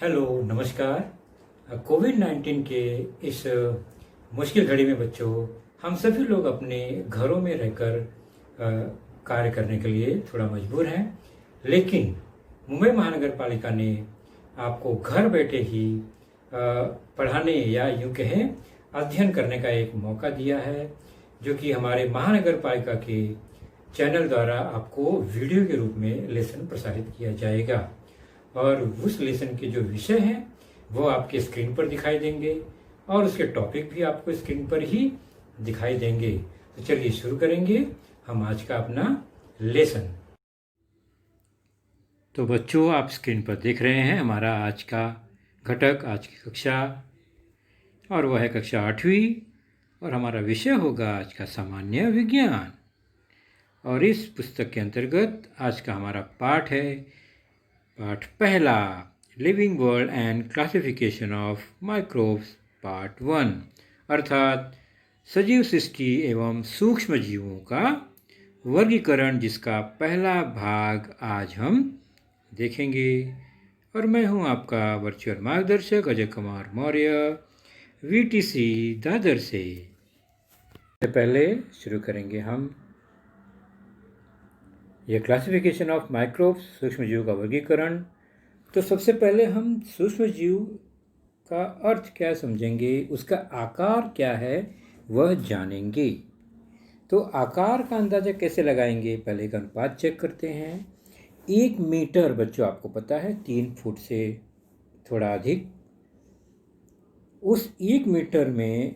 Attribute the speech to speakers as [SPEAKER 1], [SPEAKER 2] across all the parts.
[SPEAKER 1] Hello, नमस्कार। कोविड-19 के इस मुश्किल घड़ी में बच्चों, हम सभी लोग अपने घरों में रहकर कार्य करने के लिए थोड़ा मजबूर हैं। लेकिन मुंबई महानगर पालिका ने आपको घर बैठे ही पढ़ाने या यूं कहें अध्ययन करने का एक मौका दिया है, जो कि हमारे महानगर पालिका के चैनल द्वारा आपको वीडियो के रूप में लेसन प्रसारित किया जाएगा। और उस लेसन के जो विषय हैं वो आपके स्क्रीन पर दिखाई देंगे और उसके टॉपिक भी आपको स्क्रीन पर ही दिखाई देंगे। तो चलिए शुरू करेंगे हम आज का अपना लेसन। तो बच्चों, आप स्क्रीन पर देख रहे हैं हमारा आज का घटक, आज की कक्षा, और वह है कक्षा 8वीं और हमारा विषय होगा आज का सामान्य विज्ञान। और इस पुस्तक के अंतर्गत आज का हमारा पाठ है पाठ पहला, living world and classification of microbes, part 1, अर्थात सजीव सृष्टि एवं सूक्ष्म जीवों का वर्गीकरण, जिसका पहला भाग आज हम देखेंगे। और मैं हूं आपका वर्चुअल मार्गदर्शक अजय कुमार मौर्य, वीटीसी दादर से। पहले शुरू करेंगे हम यह क्लासिफिकेशन ऑफ माइक्रोब्स, सूक्ष्म जीव का वर्गीकरण। तो सबसे पहले हम सूक्ष्म जीव का अर्थ क्या समझेंगे, उसका आकार क्या है वह जानेंगे। तो आकार का अंदाजा कैसे लगाएंगे, पहले एक अनुपात चेक करते हैं। 1 मीटर बच्चों आपको पता है 3 फुट से थोड़ा अधिक। उस 1 मीटर में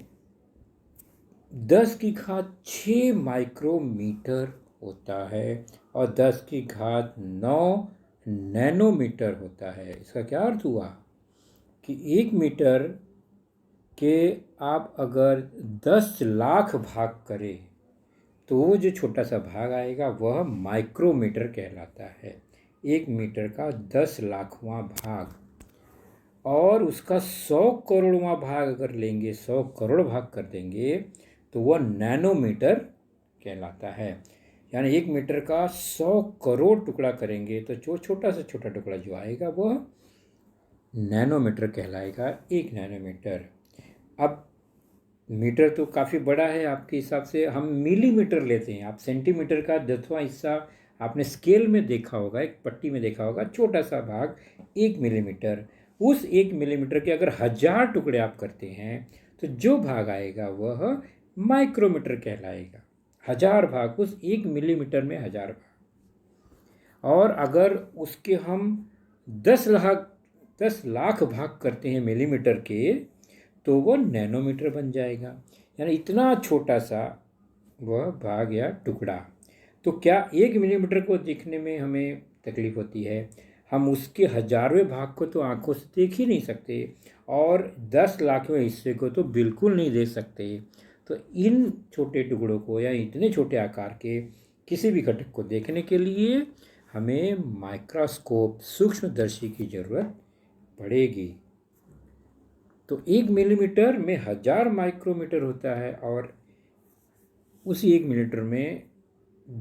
[SPEAKER 1] 10⁶ माइक्रोमीटर होता है और 10⁹ नैनोमीटर होता है। इसका क्या अर्थ हुआ कि 1 मीटर के आप अगर 10 लाख भाग करें तो वो जो छोटा सा भाग आएगा वह माइक्रोमीटर कहलाता है। 1 मीटर का 10 लाखवां भाग, और उसका 100 करोड़वां भाग अगर लेंगे, 100 करोड़ भाग कर देंगे तो वह नैनोमीटर कहलाता है। यानी 1 मीटर का 100 करोड़ टुकड़ा करेंगे तो जो छोटा से छोटा टुकड़ा जो आएगा वह नैनोमीटर कहलाएगा, 1 नैनोमीटर। अब मीटर तो काफ़ी बड़ा है, आपके हिसाब से हम मिलीमीटर लेते हैं। आप सेंटीमीटर का 10वां हिस्सा आपने स्केल में देखा होगा, एक पट्टी में देखा होगा, छोटा सा भाग 1 मिलीमीटर। उस 1 मिलीमीटर के अगर 1000 टुकड़े आप करते हैं तो जो भाग आएगा वह माइक्रोमीटर कहलाएगा। 1000 भाग, उस 1 मिलीमीटर में 1000 भाग। और अगर उसके हम 10 लाख भाग करते हैं मिलीमीटर के तो वह नैनोमीटर बन जाएगा। यानी इतना छोटा सा वह भाग या टुकड़ा। तो क्या 1 मिलीमीटर को देखने में हमें तकलीफ होती है, हम उसके 1000वें भाग को तो आंखों से देख ही नहीं सकते और 10 लाखवें हिस्से को तो बिल्कुल नहीं देख सकते। तो इन छोटे टुकड़ों को या इतने छोटे आकार के किसी भी घटक को देखने के लिए हमें माइक्रोस्कोप, सूक्ष्मदर्शी की ज़रूरत पड़ेगी। तो 1 मिलीमीटर में 1000 माइक्रोमीटर होता है और उसी 1 मिलीमीटर में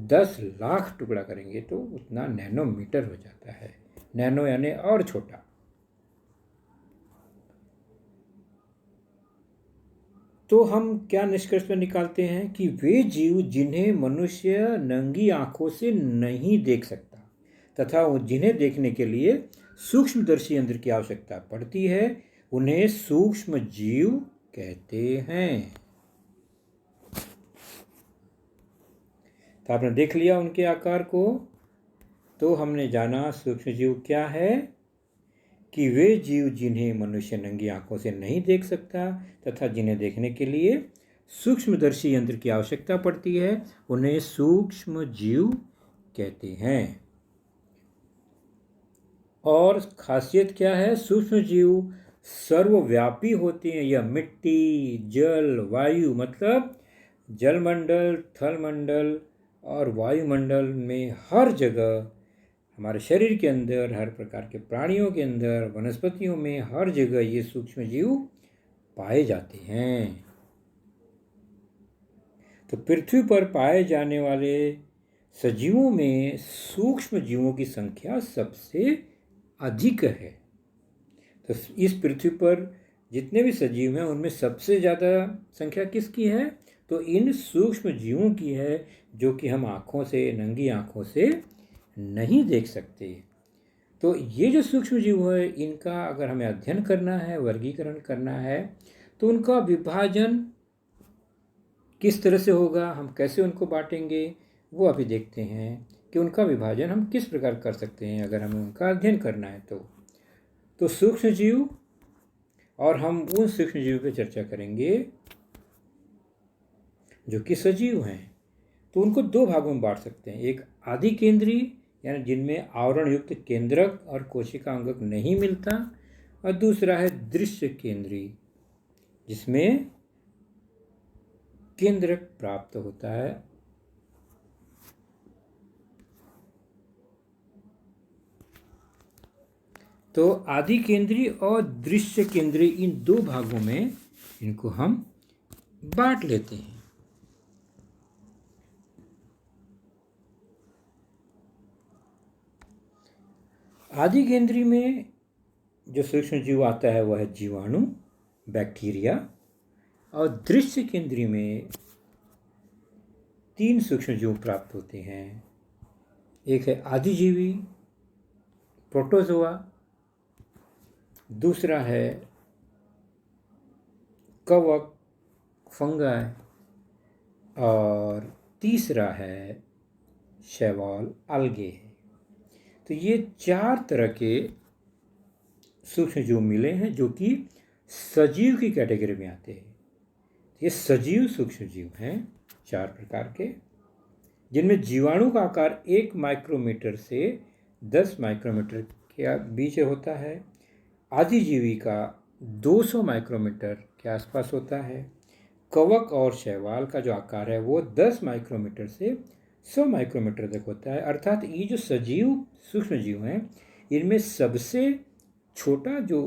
[SPEAKER 1] 10 लाख टुकड़ा करेंगे तो उतना नैनोमीटर हो जाता है। नैनो यानी और छोटा। तो हम क्या निष्कर्ष पर निकालते हैं कि वे जीव जिन्हें मनुष्य नंगी आंखों से नहीं देख सकता तथा जिन्हें देखने के लिए सूक्ष्मदर्शी यंत्र की आवश्यकता पड़ती है, उन्हें सूक्ष्म जीव कहते हैं। तो आपने देख लिया उनके आकार को। तो हमने जाना सूक्ष्म जीव क्या है, कि वे जीव जिन्हें मनुष्य नंगी आंखों से नहीं देख सकता तथा जिन्हें देखने के लिए सूक्ष्मदर्शी यंत्र की आवश्यकता पड़ती है, उन्हें सूक्ष्म जीव कहते हैं। और खासियत क्या है, सूक्ष्म जीव सर्वव्यापी होते हैं। यह मिट्टी, जल, वायु, मतलब जलमंडल, थलमंडल और वायुमंडल में हर जगह, हमारे शरीर के अंदर, हर प्रकार के प्राणियों के अंदर, वनस्पतियों में, हर जगह ये सूक्ष्म जीव पाए जाते हैं। तो पृथ्वी पर पाए जाने वाले सजीवों में सूक्ष्म जीवों की संख्या सबसे अधिक है। तो इस पृथ्वी पर जितने भी सजीव हैं उनमें सबसे ज़्यादा संख्या किसकी है? तो इन सूक्ष्म जीवों की है, जो कि हम आँखों से, नंगी आँखों से नहीं देख सकते। तो ये जो सूक्ष्म जीव है, इनका अगर हमें अध्ययन करना है, वर्गीकरण करना है, तो उनका विभाजन किस तरह से होगा, हम कैसे उनको बांटेंगे, वो अभी देखते हैं कि उनका विभाजन हम किस प्रकार कर सकते हैं अगर हमें उनका अध्ययन करना है तो सूक्ष्म जीव, और हम उन सूक्ष्म जीव पर चर्चा करेंगे जो कि सजीव हैं। तो उनको दो भागों में बांट सकते हैं, एक आदि केंद्रीय, यानी जिनमें आवरण युक्त केंद्रक और कोशिका अंगक नहीं मिलता, और दूसरा है दृश्य केंद्रीय, जिसमें केंद्रक प्राप्त होता है। तो आदि केंद्रीय और दृश्य केंद्रीय, इन दो भागों में इनको हम बांट लेते हैं। आदि केंद्रीय में जो सूक्ष्म जीव आता है वह है जीवाणु, बैक्टीरिया, और दृश्य केंद्रीय में 3 सूक्ष्म जीव प्राप्त होते हैं। एक है आदिजीवी, प्रोटोजोआ, दूसरा है कवक, फंगाई, और तीसरा है शैवाल, अलगे। तो ये 4 तरह के सूक्ष्म जीव मिले हैं जो कि सजीव की कैटेगरी में आते हैं। ये सजीव सूक्ष्म जीव हैं 4 प्रकार के, जिनमें जीवाणु का आकार 1 माइक्रोमीटर से 10 माइक्रोमीटर के बीच होता है। आदिजीवी का 200 माइक्रोमीटर के आसपास होता है। कवक और शैवाल का जो आकार है वो 10 माइक्रोमीटर से 100 माइक्रोमीटर तक होता है। अर्थात ये जो सजीव सूक्ष्म जीव हैं, इनमें सबसे छोटा जो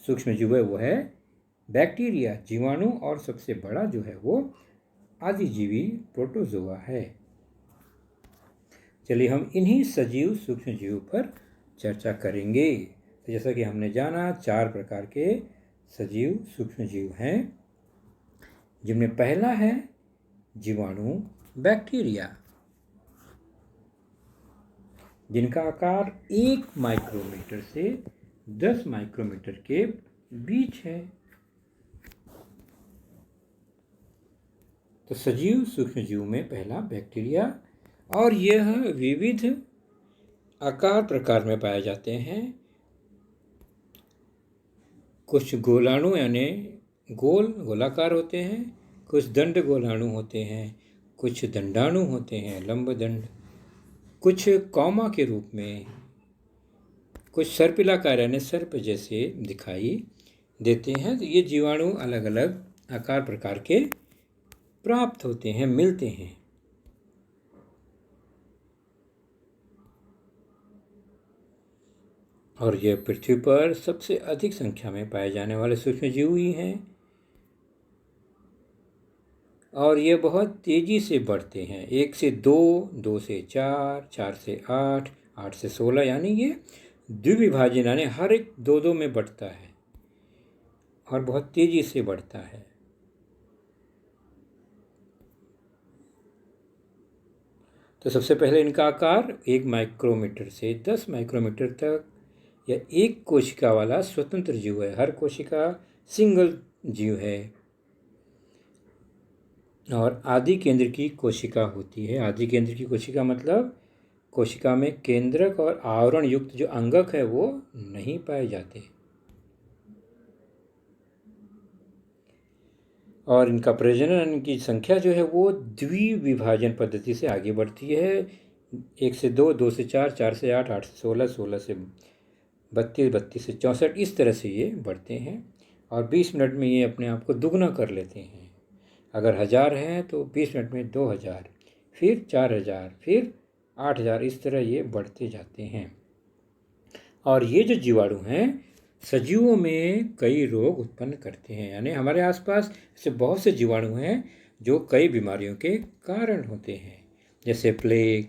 [SPEAKER 1] सूक्ष्म जीव है वो है बैक्टीरिया, जीवाणु, और सबसे बड़ा जो है वो आदिजीवी प्रोटोजोआ है। चलिए हम इन्हीं सजीव सूक्ष्म जीवों पर चर्चा करेंगे। तो जैसा कि हमने जाना 4 प्रकार के सजीव सूक्ष्म जीव हैं, जिनमें पहला है जीवाणु, बैक्टीरिया, जिनका आकार 1 माइक्रोमीटर से 10 माइक्रोमीटर के बीच है। तो सजीव सूक्ष्म जीव में पहला बैक्टीरिया, और यह विविध आकार प्रकार में पाए जाते हैं। कुछ गोलाणु यानी गोलाकार होते हैं, कुछ दंड गोलाणु होते हैं, कुछ दंडाणु होते हैं, लंब दंड, कुछ कौमा के रूप में, कुछ सर्पिलाकार यानी सर्प जैसे दिखाई देते हैं। तो ये जीवाणु अलग अलग आकार प्रकार के प्राप्त होते हैं, मिलते हैं। और यह पृथ्वी पर सबसे अधिक संख्या में पाए जाने वाले सूक्ष्म जीव ही हैं, और ये बहुत तेज़ी से बढ़ते हैं। 1 से 2, 2 से 4, 4 से 8, 8 से 16, यानी ये द्विविभाजन यानी हर एक 2-2 में बढ़ता है और बहुत तेज़ी से बढ़ता है। तो सबसे पहले इनका आकार 1 माइक्रोमीटर से 10 माइक्रोमीटर तक, यह एक कोशिका वाला स्वतंत्र जीव है। हर कोशिका सिंगल जीव है, और आदि केंद्र की कोशिका होती है। आदि केंद्र की कोशिका मतलब कोशिका में केंद्रक और आवरण युक्त जो अंगक है वो नहीं पाए जाते। और इनका प्रजनन की संख्या जो है वो द्विविभाजन पद्धति से आगे बढ़ती है। 1 से 2, 2 से 4, 4 से 8, 8 से 16, 16 से 32, 32 से 64, इस तरह से ये बढ़ते हैं, और 20 मिनट में ये अपने आप को दुगना कर लेते हैं। अगर 1000 हैं तो 20 मिनट में 2000, फिर 4000, फिर 8000, इस तरह ये बढ़ते जाते हैं। और ये जो जीवाणु हैं सजीवों में कई रोग उत्पन्न करते हैं, यानी हमारे आसपास ऐसे बहुत से जीवाणु हैं जो कई बीमारियों के कारण होते हैं, जैसे प्लेग,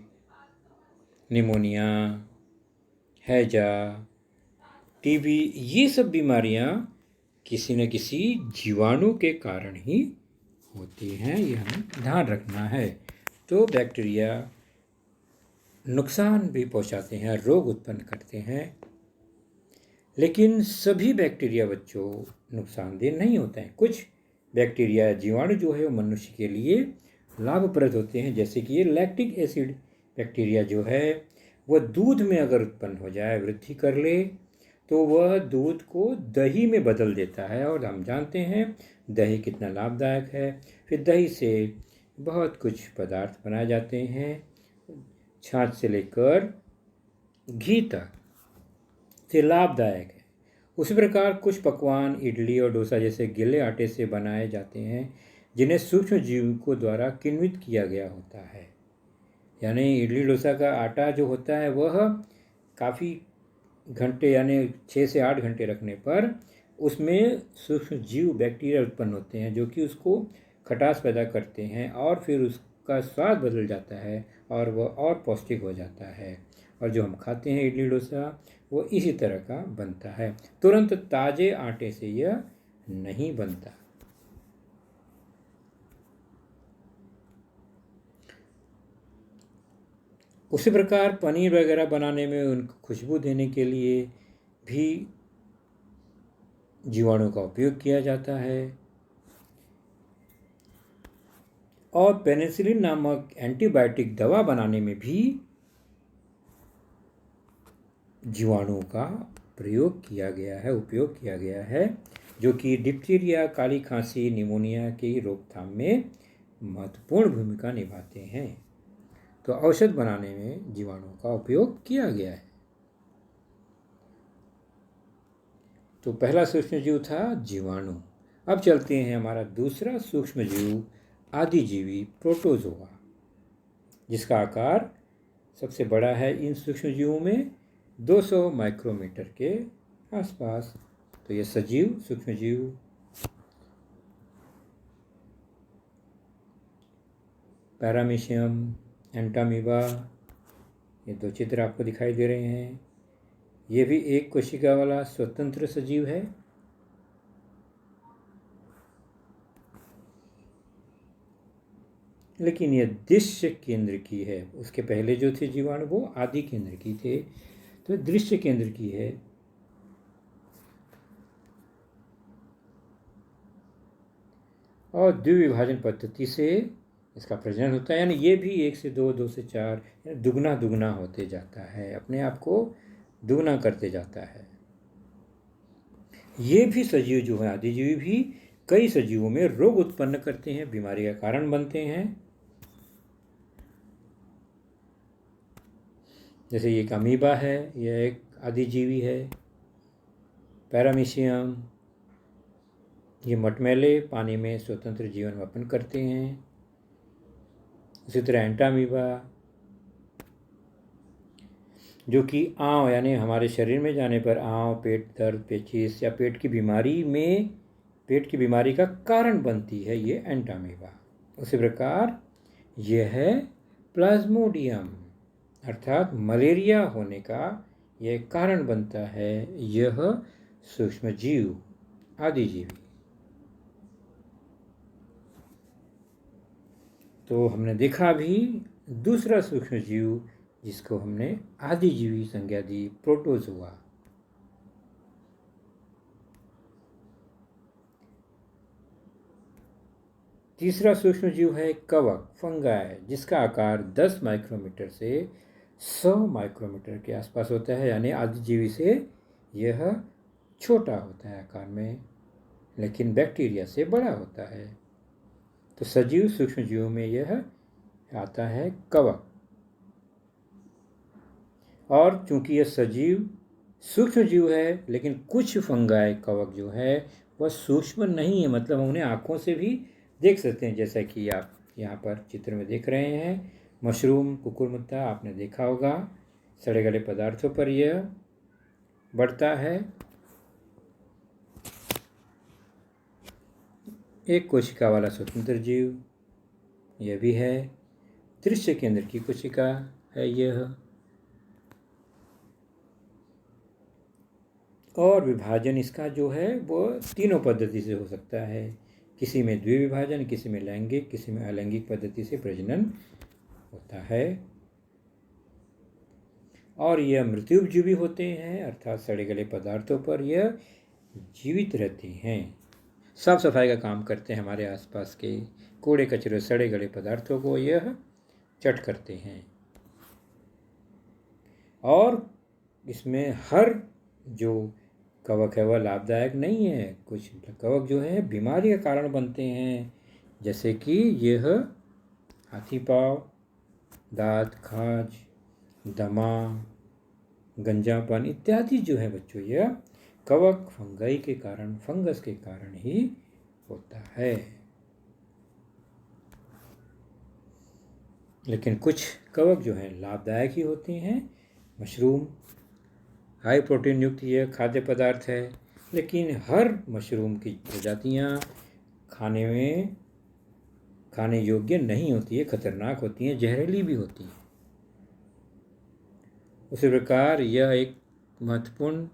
[SPEAKER 1] निमोनिया, हैजा, टीबी, ये सब बीमारियां किसी न किसी जीवाणु के कारण ही होती हैं, ये हमें ध्यान रखना है। तो बैक्टीरिया नुकसान भी पहुंचाते हैं, रोग उत्पन्न करते हैं, लेकिन सभी बैक्टीरिया बच्चों नुकसानदेह नहीं होते हैं। कुछ बैक्टीरिया जीवाणु जो है वो मनुष्य के लिए लाभप्रद होते हैं, जैसे कि ये लैक्टिक एसिड बैक्टीरिया जो है वह दूध में अगर उत्पन्न हो जाए, वृद्धि कर ले, तो वह दूध को दही में बदल देता है, और हम जानते हैं दही कितना लाभदायक है। फिर दही से बहुत कुछ पदार्थ बनाए जाते हैं, छाछ से लेकर घी तक, से लाभदायक है। उसी प्रकार कुछ पकवान इडली और डोसा जैसे गीले आटे से बनाए जाते हैं, जिन्हें सूक्ष्म जीवों द्वारा किण्वित किया गया होता है। यानी इडली डोसा का आटा जो होता है वह काफ़ी घंटे यानी 6 से 8 घंटे रखने पर उसमें सूक्ष्म जीव बैक्टीरिया उत्पन्न होते हैं, जो कि उसको खटास पैदा करते हैं, और फिर उसका स्वाद बदल जाता है और वह और पौष्टिक हो जाता है। और जो हम खाते हैं इडली डोसा वो इसी तरह का बनता है, तुरंत ताज़े आटे से यह नहीं बनता। उसी प्रकार पनीर वगैरह बनाने में उनको खुशबू देने के लिए भी जीवाणु का उपयोग किया जाता है, और पेनिसिलिन नामक एंटीबायोटिक दवा बनाने में भी जीवाणुओं का प्रयोग किया गया है, उपयोग किया गया है, जो कि डिप्थीरिया, काली खांसी, निमोनिया की रोकथाम में महत्वपूर्ण भूमिका निभाते हैं। तो औषध बनाने में जीवाणुओं का उपयोग किया गया है। तो पहला सूक्ष्म जीव था जीवाणु। अब चलते हैं हमारा दूसरा सूक्ष्म जीव आदिजीवी प्रोटोजोआ, जिसका आकार सबसे बड़ा है इन सूक्ष्म जीवों में, 200 माइक्रोमीटर के आसपास। तो ये सजीव सूक्ष्म जीव पैरामीशियम, एंटामीबा, ये 2 चित्र आपको दिखाई दे रहे हैं। ये भी एक कोशिका वाला स्वतंत्र सजीव है। लेकिन ये दृश्य केंद्र की है, उसके पहले जो थे जीवाणु वो आदि केंद्र की थे, तो दृश्य केंद्र की है। और द्विविभाजन पद्धति से इसका प्रजनन होता है, यानी ये भी 1 से 2, 2 से 4, दुगना दुगना होते जाता है, अपने आप को दुगना करते जाता है। ये भी सजीव जो है आदिजीवी भी कई सजीवों में रोग उत्पन्न करते हैं, बीमारी का कारण बनते हैं। जैसे ये एक अमीबा है, यह एक आदिजीवी है। पैरामीशियम, ये मटमैले पानी में स्वतंत्र जीवन यापन करते हैं। उसी तरह एंटामीबा, जो कि आंव यानी हमारे शरीर में जाने पर आंव, पेट दर्द, पेचिश या पेट की बीमारी का कारण बनती है, ये एंटामीबा। उसी प्रकार यह है प्लाज्मोडियम, अर्थात मलेरिया होने का यह कारण बनता है, यह सूक्ष्म जीव आदिजीवी। तो हमने देखा भी दूसरा सूक्ष्म जीव जिसको हमने आदिजीवी संज्ञा दी, प्रोटोजोआ। तीसरा सूक्ष्म जीव है कवक, फंगाई, जिसका आकार 10 माइक्रोमीटर से 100 माइक्रोमीटर के आसपास होता है, यानी आदिजीवी से यह छोटा होता है आकार में, लेकिन बैक्टीरिया से बड़ा होता है। तो सजीव सूक्ष्म जीवों में यह आता है कवक। और चूंकि यह सजीव सूक्ष्म जीव है, लेकिन कुछ फंगाई कवक जो है वह सूक्ष्म नहीं है, मतलब हम उन्हें आँखों से भी देख सकते हैं, जैसा कि आप यहाँ पर चित्र में देख रहे हैं। मशरूम, कुकुरमुत्ता आपने देखा होगा, सड़े गले पदार्थों पर यह बढ़ता है। एक कोशिका वाला स्वतंत्र जीव यह भी है। दृश्य केंद्र की कोशिका है यह। और विभाजन इसका जो है वो तीनों पद्धति से हो सकता है। किसी में द्विविभाजन, किसी में लैंगिक, किसी में अलैंगिक पद्धति से प्रजनन होता है। और यह मृत्युपजीवी होते हैं, अर्थात सड़े गले पदार्थों पर यह जीवित रहते हैं। साफ सफाई का काम करते हैं, हमारे आसपास के कूड़े कचरे सड़े गले पदार्थों को यह चट करते हैं। और इसमें हर जो कवक है वह लाभदायक नहीं है। कुछ कवक जो है बीमारी का कारण बनते हैं, जैसे कि यह हाथी पाँव, दांत खाज, दमा, गंजापन इत्यादि जो है बच्चों, यह कवक फंगस के कारण ही होता है। लेकिन कुछ कवक जो हैं लाभदायक ही होते हैं। मशरूम हाई प्रोटीन युक्त यह खाद्य पदार्थ है, लेकिन हर मशरूम की प्रजातियां खाने योग्य नहीं होती है, खतरनाक होती हैं, जहरीली भी होती हैं। उसी प्रकार यह एक महत्वपूर्ण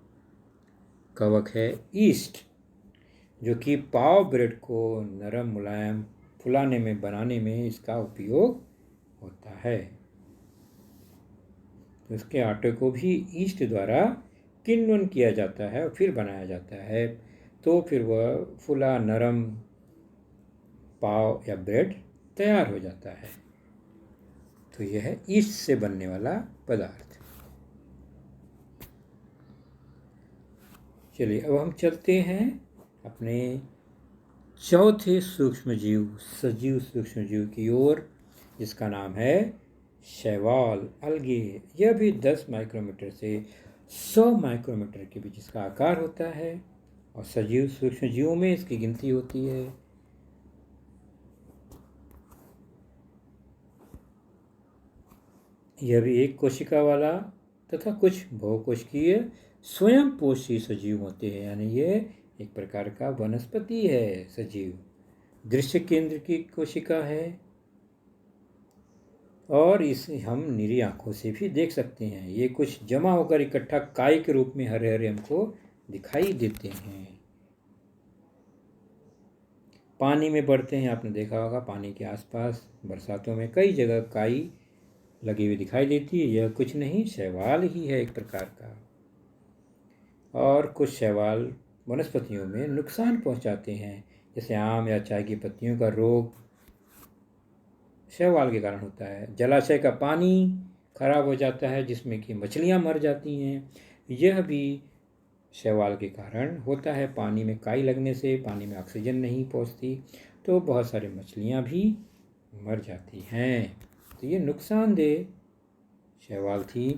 [SPEAKER 1] कवक है ईस्ट, जो कि पाव ब्रेड को नरम मुलायम फुलाने में बनाने में इसका उपयोग होता है। तो इसके आटे को भी ईस्ट द्वारा किण्वन किया जाता है और फिर बनाया जाता है, तो फिर वह फुला नरम पाव या ब्रेड तैयार हो जाता है। तो यह है ईस्ट से बनने वाला पदार्थ। चलिए अब हम चलते हैं अपने चौथे सजीव सूक्ष्मजीव की ओर, जिसका नाम है शैवाल, अलगे। यह भी 10 माइक्रोमीटर से 100 माइक्रोमीटर के बीच इसका आकार होता है और सूक्ष्मजीवों में इसकी गिनती होती है। यह भी एक कोशिका वाला तथा कुछ बहुकोशिकीय स्वयं पोषी सजीव होते हैं, यानी यह एक प्रकार का वनस्पति है सजीव। दृश्य केंद्र की कोशिका है और इसे हम निरी आंखों से भी देख सकते हैं। ये कुछ जमा होकर इकट्ठा काई के रूप में हरे हरे हमको दिखाई देते हैं। पानी में बढ़ते हैं, आपने देखा होगा पानी के आसपास बरसातों में कई जगह काई लगी हुई दिखाई देती है। यह कुछ नहीं, शैवाल ही है एक प्रकार का। और कुछ शैवाल वनस्पतियों में नुकसान पहुंचाते हैं, जैसे आम या चाय की पत्तियों का रोग शैवाल के कारण होता है। जलाशय का पानी खराब हो जाता है, जिसमें कि मछलियां मर जाती हैं, यह भी शैवाल के कारण होता है। पानी में काई लगने से पानी में ऑक्सीजन नहीं पहुंचती, तो बहुत सारी मछलियां भी मर जाती हैं। तो ये नुकसानदेह शैवाल थी,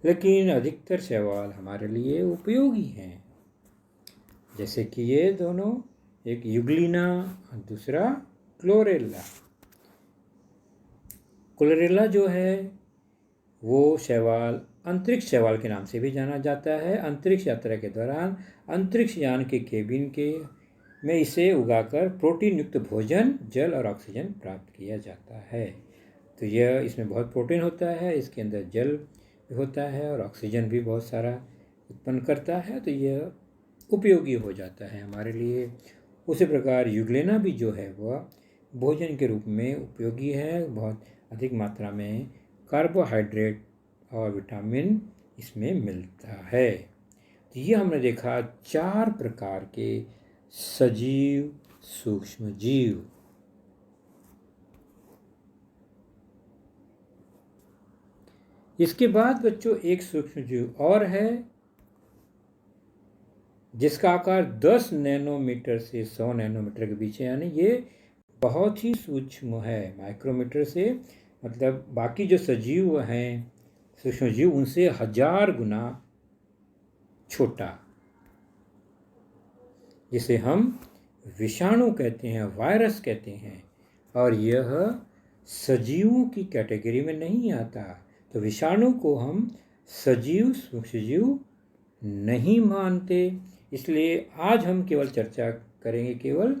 [SPEAKER 1] लेकिन अधिकतर शैवाल हमारे लिए उपयोगी हैं, जैसे कि ये दोनों, एक यूग्लिना और दूसरा क्लोरेला। क्लोरेला जो है वो शैवाल अंतरिक्ष शैवाल के नाम से भी जाना जाता है। अंतरिक्ष यात्रा के दौरान अंतरिक्ष यान के केबिन में इसे उगाकर प्रोटीन युक्त भोजन, जल और ऑक्सीजन प्राप्त किया जाता है। तो यह इसमें बहुत प्रोटीन होता है, इसके अंदर जल भी होता है और ऑक्सीजन भी बहुत सारा उत्पन्न करता है, तो यह उपयोगी हो जाता है हमारे लिए। उसी प्रकार यूग्लेना भी जो है वह भोजन के रूप में उपयोगी है। बहुत अधिक मात्रा में कार्बोहाइड्रेट और विटामिन इसमें मिलता है। तो ये हमने देखा 4 प्रकार के सजीव सूक्ष्मजीव। इसके बाद बच्चों एक सूक्ष्मजीव और है, जिसका आकार 10 नैनोमीटर से 100 नैनोमीटर के बीच है, यानी ये बहुत ही सूक्ष्म है। माइक्रोमीटर से मतलब बाकी जो सजीव हैं सूक्ष्मजीव उनसे 1000 गुना छोटा, जिसे हम विषाणु कहते हैं, वायरस कहते हैं, और यह सजीवों की कैटेगरी में नहीं आता। तो विषाणु को हम सजीव सूक्ष्मजीव नहीं मानते, इसलिए आज हम केवल चर्चा करेंगे केवल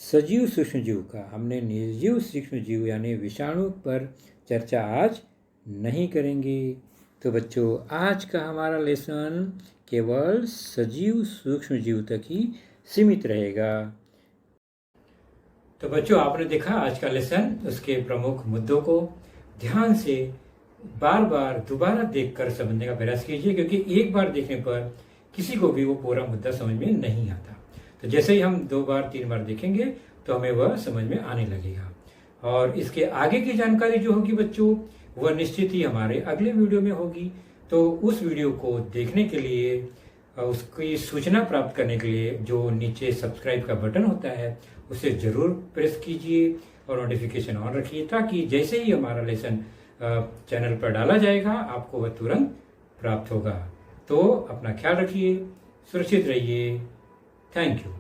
[SPEAKER 1] सजीव सूक्ष्मजीव का। हमने निर्जीव सूक्ष्मजीव यानी विषाणु पर चर्चा आज नहीं करेंगे। तो बच्चों आज का हमारा लेसन केवल सजीव सूक्ष्म जीव तक ही सीमित रहेगा। तो बच्चों आपने देखा आज का लेसन, उसके प्रमुख मुद्दों को ध्यान से बार बार दोबारा देखकर समझने का प्रयास कीजिए, क्योंकि एक बार देखने पर किसी को भी वो पूरा मुद्दा समझ में नहीं आता। तो जैसे ही हम 2 बार 3 बार देखेंगे तो हमें वह समझ में आने लगेगा। और इसके आगे की जानकारी जो होगी बच्चों, वह निश्चित ही हमारे अगले वीडियो में होगी। तो उस वीडियो को देखने के लिए, उसकी सूचना प्राप्त करने के लिए जो नीचे सब्सक्राइब का बटन होता है उसे ज़रूर प्रेस कीजिए और नोटिफिकेशन ऑन रखिए, ताकि जैसे ही हमारा लेसन चैनल पर डाला जाएगा आपको वह तुरंत प्राप्त होगा। तो अपना ख्याल रखिए, सुरक्षित रहिए। Thank you.